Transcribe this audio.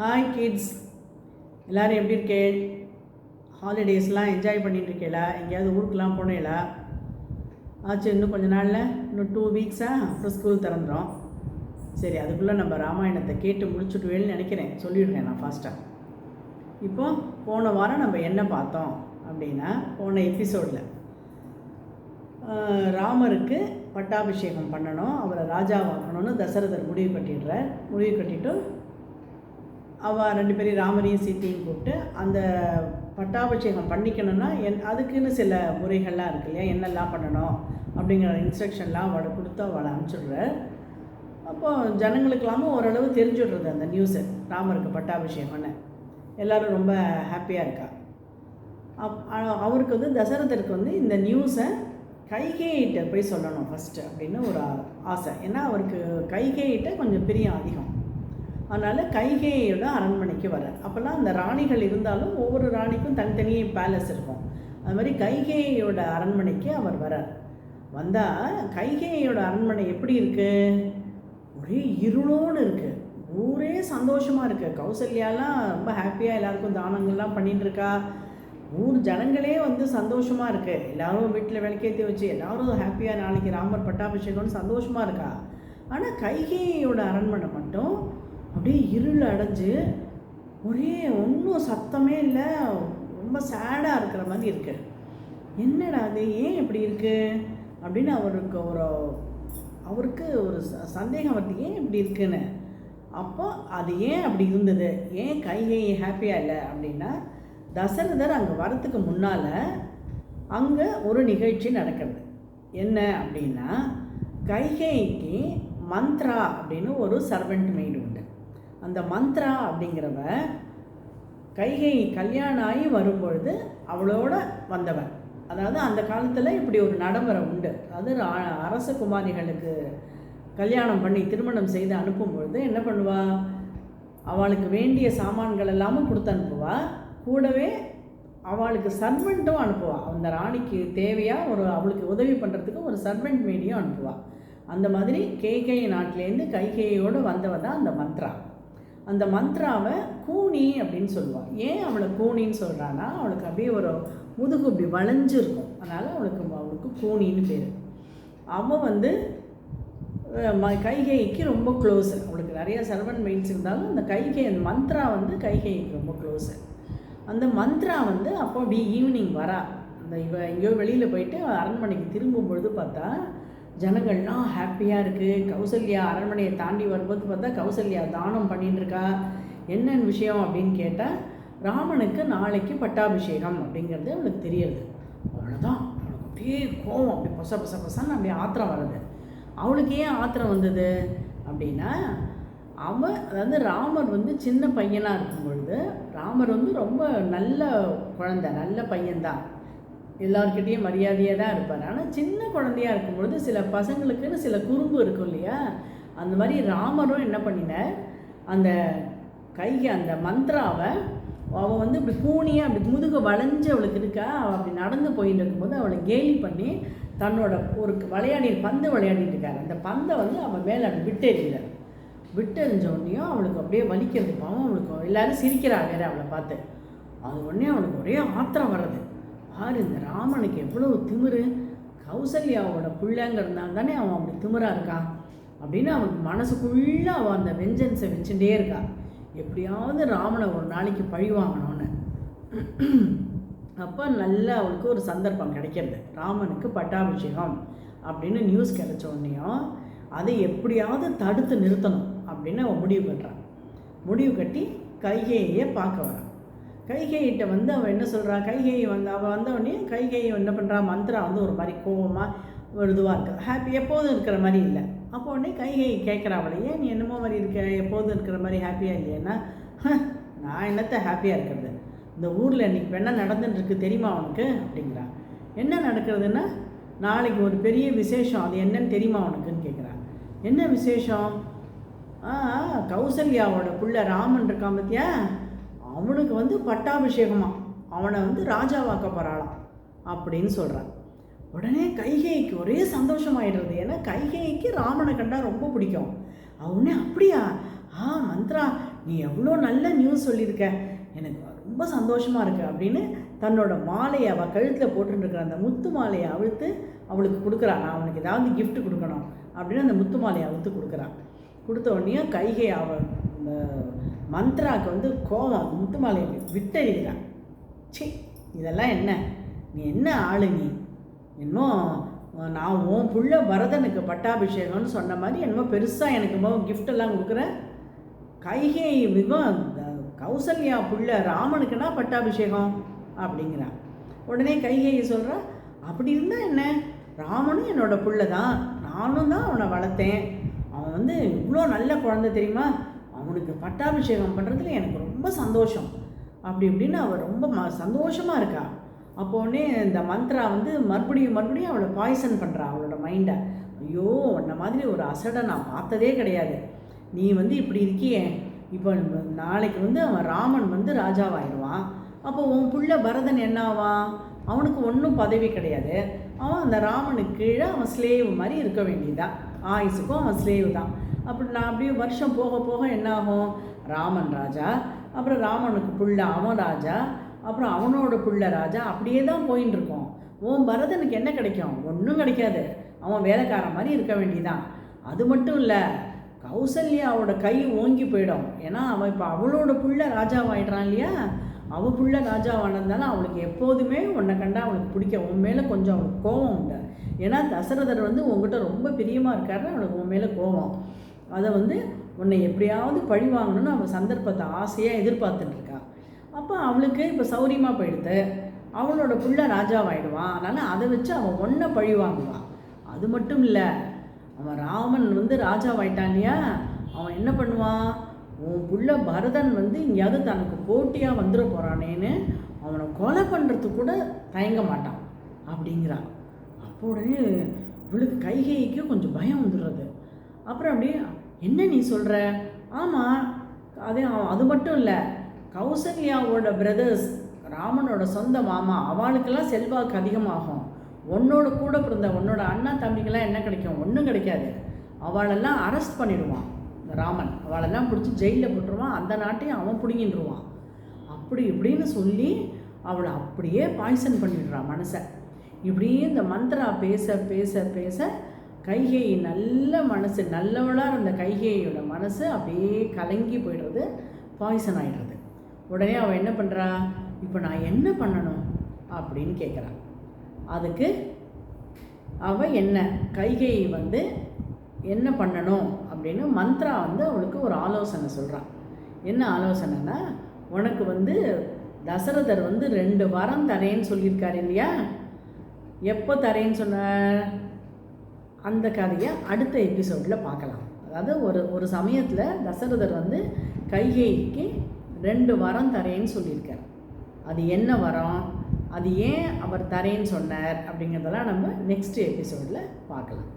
Hi kids, எல்லோரும் எப்படி இருக்கே? ஹாலிடேஸ்லாம் என்ஜாய் பண்ணிட்டுருக்கேளா? எங்கேயாவது ஊருக்கெலாம் போனேளா? ஆச்சு, இன்னும் கொஞ்சம் நாளில் இன்னும் 2 வீக்ஸாக அப்புறம் ஸ்கூல் திறந்துடும். சரி, அதுக்குள்ளே நம்ம ராமாயணத்தை கேட்டு முடிச்சுட்டுவேன்னு நினைக்கிறேன். சொல்லிடுறேன் நான் ஃபாஸ்ட்டாக. இப்போது போன வாரம் நம்ம என்ன பார்த்தோம் அப்படின்னா, போன எபிசோடில் ராமருக்கு பட்டாபிஷேகம் பண்ணணும், அவரை ராஜாவாக்கணும்னு தசரதர் முடிவு கட்டிட்டு அவள் 2 பேரையும் ராமரையும் சீத்தையும் கூப்பிட்டு அந்த பட்டாபிஷேகம் பண்ணிக்கணும்னா அதுக்குன்னு சில முறைகள்லாம் இருக்கு இல்லையா, என்னெல்லாம் பண்ணணும் அப்படிங்கிற இன்ஸ்ட்ரக்ஷன்லாம் அவளை கொடுத்து அவளை அனுப்பிச்சுடுற. அப்போது ஜனங்களுக்கெல்லாமும் ஓரளவு தெரிஞ்சுடுறது அந்த நியூஸு, ராமருக்கு பட்டாபிஷேகம்னு. எல்லோரும் ரொம்ப ஹாப்பியாக இருக்கா. அவருக்கு தசரதருக்கு இந்த நியூஸை கைகேயிட்ட போய் சொல்லணும் ஃபஸ்ட்டு அப்படின்னு ஒரு ஆசை. ஏன்னா அவருக்கு கைகேயிட்ட கொஞ்சம் பிரியம் அதிகம். அதனால் கைகேயோட அரண்மனைக்கு வரார். அப்போல்லாம் அந்த ராணிகள் இருந்தாலும் ஒவ்வொரு ராணிக்கும் தனித்தனி பேலஸ் இருக்கும். அது மாதிரி கைகேயோட அரண்மனைக்கு அவர் வரார். வந்தால் கைகேயோட அரண்மனை எப்படி இருக்குது? ஒரே இருளோடு இருக்குது. ஊரே சந்தோஷமாக இருக்குது. கௌசல்யாலாம் ரொம்ப ஹாப்பியாக எல்லாருக்கும் தானங்கள்லாம் பண்ணிகிட்ருக்கா. ஊர் ஜனங்களே சந்தோஷமாக இருக்குது. எல்லோரும் வீட்டில் விளக்கேற்றி வச்சு எல்லோரும் ஹாப்பியாக நாளைக்கு ராமர் பட்டாபிஷேகம்னு சந்தோஷமாக இருக்கா. ஆனால் கைகேயோட அரண்மனை மட்டும் அப்படியே இருள் அடைஞ்சு ஒரே ஒன்றும் சத்தமே இல்லை, ரொம்ப சேடாக இருக்கிற மாதிரி இருக்குது. என்னடா அது, ஏன் இப்படி இருக்குது அப்படின்னு அவருக்கு ஒரு சந்தேகம் வருது, ஏன் இப்படி இருக்குன்னு. அப்போ அது ஏன் அப்படி இருந்தது, ஏன் கைகேயி ஹாப்பியாக இல்லை அப்படின்னா, தசரதர் அங்கே வரத்துக்கு முன்னால் அங்கே ஒரு நிகழ்ச்சி நடக்கிறது. என்ன அப்படின்னா, கைகேயிக்கு மந்த்ரா அப்படின்னு ஒரு சர்வெண்ட் மெய்டு உண்டு. அந்த மந்த்ரா அப்படிங்கிறவ கைகேயி கல்யாணம் ஆகி வரும்பொழுது அவளோட வந்தவன். அதாவது அந்த காலத்தில் இப்படி ஒரு நடைமுறை உண்டு. அது அரச குமாரிகளுக்கு கல்யாணம் பண்ணி திருமணம் செய்து அனுப்பும்பொழுது என்ன பண்ணுவா, அவளுக்கு வேண்டிய சாமான்கள் எல்லாமும் கொடுத்து அனுப்புவா. கூடவே அவளுக்கு சர்வெண்ட்டும் அனுப்புவா. அந்த ராணிக்கு தேவையாக அவளுக்கு உதவி பண்ணுறதுக்கு ஒரு சர்வெண்ட் மெய்டியும் அனுப்புவா. அந்த மாதிரி கேகேயி நாட்டிலேருந்து கைகேயோடு வந்தவ தான் அந்த மந்த்ரா. அந்த மந்த்ராவை கூனி அப்படின்னு சொல்லுவாள். ஏன் அவளை கூனின்னு சொல்கிறான்னா, அவளுக்கு அப்படியே ஒரு முதுகு இப்படி வளைஞ்சு இருக்கும். அதனால் அவளுக்கு கூனின்னு பேர். அவள் கைகேயிக்கு ரொம்ப க்ளோஸு. அவளுக்கு நிறைய சர்வன்ட் மெய்ட்ஸ் இருந்தாலும் அந்த அந்த மந்த்ரா கைகேயிக்கு ரொம்ப க்ளோஸு. அந்த மந்த்ரா அப்போ அப்படி ஈவினிங் வரா. இவ எங்கேயோ வெளியில் போயிட்டு அரண்மனைக்கு திரும்பும் பொழுது பார்த்தா ஜனங்கள்லாம் ஹாப்பியாக இருக்குது. கௌசல்யா அரண்மனையை தாண்டி வரும்போது பார்த்தா கௌசல்யா தானம் பண்ணிட்டுருக்கா. என்னென்ன விஷயம் அப்படின்னு கேட்டால், ராமனுக்கு நாளைக்கு பட்டாபிஷேகம் அப்படிங்கிறது அவளுக்கு தெரியுது. அவ்வளோதான், அவளுக்கு அப்படியே கோவம், அப்படி பசன்னு அப்படியே ஆத்திரம் வருது. அவளுக்கு ஏன் ஆத்திரம் வந்தது அப்படின்னா, அதாவது ராமர் சின்ன பையனாக இருக்கும் பொழுது, ராமர் ரொம்ப நல்ல குழந்தை, நல்ல பையன்தான், எல்லார்கிட்டையும் மரியாதையாக தான் இருப்பார். ஆனால் சின்ன குழந்தையாக இருக்கும்பொழுது சில பசங்களுக்குன்னு சில குறும்பு இருக்கும் இல்லையா, அந்த மாதிரி ராமரும் என்ன பண்ணினார், அந்த அந்த மந்த்ராவை அவள் இப்படி கூனியாக அப்படி முதுகு வளைஞ்சு அவளுக்கு இருக்கா, அவள் அப்படி நடந்து போயிட்டு இருக்கும்போது அவளை கேலி பண்ணி தன்னோட ஒரு பந்து விளையாடிட்டு இருக்காரு. அந்த பந்தை அவள் மேலே அப்படி விட்டெறிஞ்சோடனையும் அவளுக்கு அப்படியே வலிக்கிறது. பாவம், அவளுக்கு எல்லோரும் சிரிக்கிறா வேறு அவளை பார்த்து. அது உடனே அவளுக்கு ஒரே ஆத்திரம் வர்றது. பாரு, இந்த ராமனுக்கு எவ்வளோ திமிரு, கௌசல்யாவோட பிள்ளைங்கிறதுனால தானே அவன் அப்படி திமிராக இருக்கான் அப்படின்னு அவனுக்கு மனசுக்குள்ளே அவள் அந்த வெஞ்சன்ஸை வச்சுட்டே இருக்கா. எப்படியாவது ராமனை ஒரு நாளைக்கு பழி வாங்கணும்னு. அப்போ நல்லா அவளுக்கு ஒரு சந்தர்ப்பம் கிடைக்கிறது. ராமனுக்கு பட்டாபிஷேகம் அப்படின்னு நியூஸ் கிடைச்ச உடனேயும் அதை எப்படியாவது தடுத்து நிறுத்தணும் அப்படின்னு அவள் முடிவு கட்டி கைகேயை பார்க்க வரான். கைகேயிட்ட அவள் என்ன சொல்கிறா, கைகேயி அவள் வந்தவொடனே கைகேயி என்ன பண்ணுறா, மந்த்ரா ஒரு மாதிரி கோபமாக இதுவாக இருக்குது, ஹாப்பி எப்போதும் இருக்கிற மாதிரி இல்லை. அப்போ உடனே கைகேயி கேட்குறா அவளை, ஏன் நீ என்னமோ மாதிரி இருக்க, எப்போதும் இருக்கிற மாதிரி ஹாப்பியாக இல்லையேன்னா, நான் என்னத்தை ஹாப்பியாக இருக்கிறது, இந்த ஊரில் இன்றைக்கி என்ன நடந்துட்டுருக்கு தெரியுமா அவனுக்கு அப்படிங்கிறா. என்ன நடக்கிறதுன்னா, நாளைக்கு ஒரு பெரிய விசேஷம், அது என்னன்னு தெரியுமா அவனுக்குன்னு கேட்குறான். என்ன விசேஷம்? கௌசல்யாவோட பிள்ளை ராமன் இருக்கான் பார்த்தியா, அவனுக்கு பட்டாபிஷேகமாக, அவனை ராஜாவாக்க போகிறாளாம் அப்படின்னு சொல்கிறான். உடனே கைகேயிக்கு ஒரே சந்தோஷமாயிடுறது. ஏன்னா கைகேயிக்கு ராமனை கண்டா ரொம்ப பிடிக்கும். அவனே அப்படியா, மந்த்ரா நீ எவ்வளோ நல்ல நியூஸ் சொல்லியிருக்க, எனக்கு ரொம்ப சந்தோஷமாக இருக்குது அப்படின்னு தன்னோட மாலையை அவள் கழுத்தில் போட்டுருக்கிற அந்த முத்து மாலையை அவிழ்த்து அவளுக்கு கொடுக்குறான். நான் அவனுக்கு ஏதாவது கிஃப்ட் கொடுக்கணும் அப்படின்னு அந்த முத்து மாலையை அவிழ்த்து கொடுக்குறான். கொடுத்த உடனே கைகை அவள் இந்த மந்த்ராவுக்கு வந்து கோபம், முத்து மாலையை விட்டெறிகிறான். சி, இதெல்லாம் என்ன, நீ என்ன ஆளு, நீ என்னமோ நான் உன் புள்ள பரதனுக்கு பட்டாபிஷேகம்னு சொன்ன மாதிரி என்னமோ பெருசாக எனக்கு கிஃப்டெல்லாம் கொடுக்குற. கைகை கௌசல்யா புள்ள ராமனுக்குன்னா பட்டாபிஷேகம் அப்படிங்கிறான். உடனே கைகை சொல்கிறா, அப்படி இருந்தால் என்ன, ராமனும் என்னோட புள்ள தான், நானும் தான் அவனை வளர்த்தேன், அவன் வந்து இவ்வளோ நல்ல குழந்தை தெரியுமா, அவனுக்கு பட்டாபிஷேகம் பண்ணுறதுல எனக்கு ரொம்ப சந்தோஷம் அப்படி இப்படின்னு அவள் ரொம்ப சந்தோஷமாக இருக்கா. அப்போடனே இந்த மந்த்ரா வந்து மறுபடியும் அவளை பாய்சன் பண்ணுறா அவளோட மைண்டை. ஐயோ, உன்ன மாதிரி ஒரு அசடை நான் பார்த்ததே கிடையாது, நீ வந்து இப்படி இருக்கியே, இப்போ நாளைக்கு வந்து அவன் ராமன் வந்து ராஜாவாயிடுவான், அப்போ உன் புள்ள பரதன் என்னாவான், அவனுக்கு ஒன்றும் பதவி கிடையாது, அவன் அந்த ராமனுக்கு கீழே அவன் ஸ்லேவ் மாதிரி இருக்க வேண்டியதான், ஆயுசுக்கும் அவன் ஸ்லேவ் தான். அப்படி நான் அப்படியே வருஷம் போக போக என்னாகும், ராமன் ராஜா, அப்புறம் ராமனுக்கு புள்ள அவன் ராஜா, அப்புறம் அவனோட புள்ள ராஜா, அப்படியே தான் போயின்னு இருக்கோம். உன் பரதனுக்கு என்ன கிடைக்கும், ஒன்றும் கிடைக்காது, அவன் வேலைக்காரன் மாதிரி இருக்க வேண்டியதான். அது மட்டும் இல்லை, கௌசல்யாவோட கை ஓங்கி போயிடும், ஏன்னா அவன் இப்போ அவளோட புள்ள ராஜாவாயிடுறான் இல்லையா, அவள் புள்ள ராஜாவானதுனால அவளுக்கு எப்போதுமே உன்னை கண்டா அவளுக்கு பிடிக்க, உன் மேலே கொஞ்சம் அவளுக்கு கோபம் உண்டு. ஏன்னா தசரதர் வந்து உங்ககிட்ட ரொம்ப பிரியமாக இருக்காருன்னு அவளுக்கு உன் மேலே கோபம். அதை வந்து உன்னை எப்படியாவது பழி வாங்கணும்னு அவள் சந்தர்ப்பத்தை ஆசையாக எதிர்பார்த்துட்ருக்கா. அப்போ அவளுக்கு இப்போ சௌரியமாக போயிடுது, அவளோட புள்ள ராஜாவாயிடுவான், அதனால் அதை வச்சு அவன் ஒன்றை பழி வாங்குவான். அது மட்டும் இல்லை, அவன் ராமன் வந்து ராஜாவாயிட்டான் இல்லையா, அவன் என்ன பண்ணுவான், உன் புள்ள பரதன் வந்து எங்கேயாவது தனக்கு போட்டியாக வந்துட போகிறானேன்னு அவனை கொலை பண்ணுறதுக்கு கூட தயங்க மாட்டான் அப்படிங்கிறான். அப்போ உடனே இவளுக்கு கைகைக்கு கொஞ்சம் பயம் வந்துடுறது. அப்புறம் அப்படியே, என்ன நீ சொல்கிற, ஆமாம் அது மட்டும் இல்லை, கௌசல்யாவோட பிரதர்ஸ், ராமனோட சொந்த மாமா, அவளுக்கெல்லாம் செல்வாக்கு அதிகமாகும், உன்னோட கூட பிறந்த உன்னோட அண்ணா தம்பிக்கெல்லாம் என்ன கிடைக்கும், ஒன்றும் கிடைக்காது, அவளெல்லாம் அரெஸ்ட் பண்ணிடுவான் ராமன், அவளெல்லாம் பிடிச்சி ஜெயிலில் போட்டுருவான், அந்த நாட்டையும் அவன் பிடிங்கிட்டுருவான், அப்படி இப்படின்னு சொல்லி அவளை அப்படியே பாய்சன் பண்ணிடுறான் மனசை. இப்படியே இந்த மந்த்ரா பேச பேச பேச கைகை நல்ல மனசு, நல்லவளாக இருந்த கைகையோட மனசு அப்படியே கலங்கி போய்டுறது, பாய்சன் ஆகிடுறது. உடனே அவள் என்ன பண்ணுறா, இப்போ நான் என்ன பண்ணணும் அப்படின்னு கேட்குறான். அதுக்கு அவள் என்ன கைகை வந்து என்ன பண்ணணும் அப்படின்னு மந்த்ரா வந்து அவளுக்கு ஒரு ஆலோசனை சொல்கிறான். என்ன ஆலோசனைன்னா, உனக்கு வந்து தசரதர் வந்து 2 வரம் தரேன்னு சொல்லியிருக்காரு இல்லையா, எப்போ தரேன்னு சொன்னார், அந்த கதையை அடுத்த எபிசோடில் பார்க்கலாம். அதாவது ஒரு சமயத்தில் தசரதர் வந்து கைகைக்கு 2 வரம் தரேன்னு சொல்லியிருக்கார். அது என்ன வரம், அது ஏன் அவர் தரேன்னு சொன்னார் அப்படிங்கிறதெல்லாம் நம்ம நெக்ஸ்ட் எபிசோடில் பார்க்கலாம்.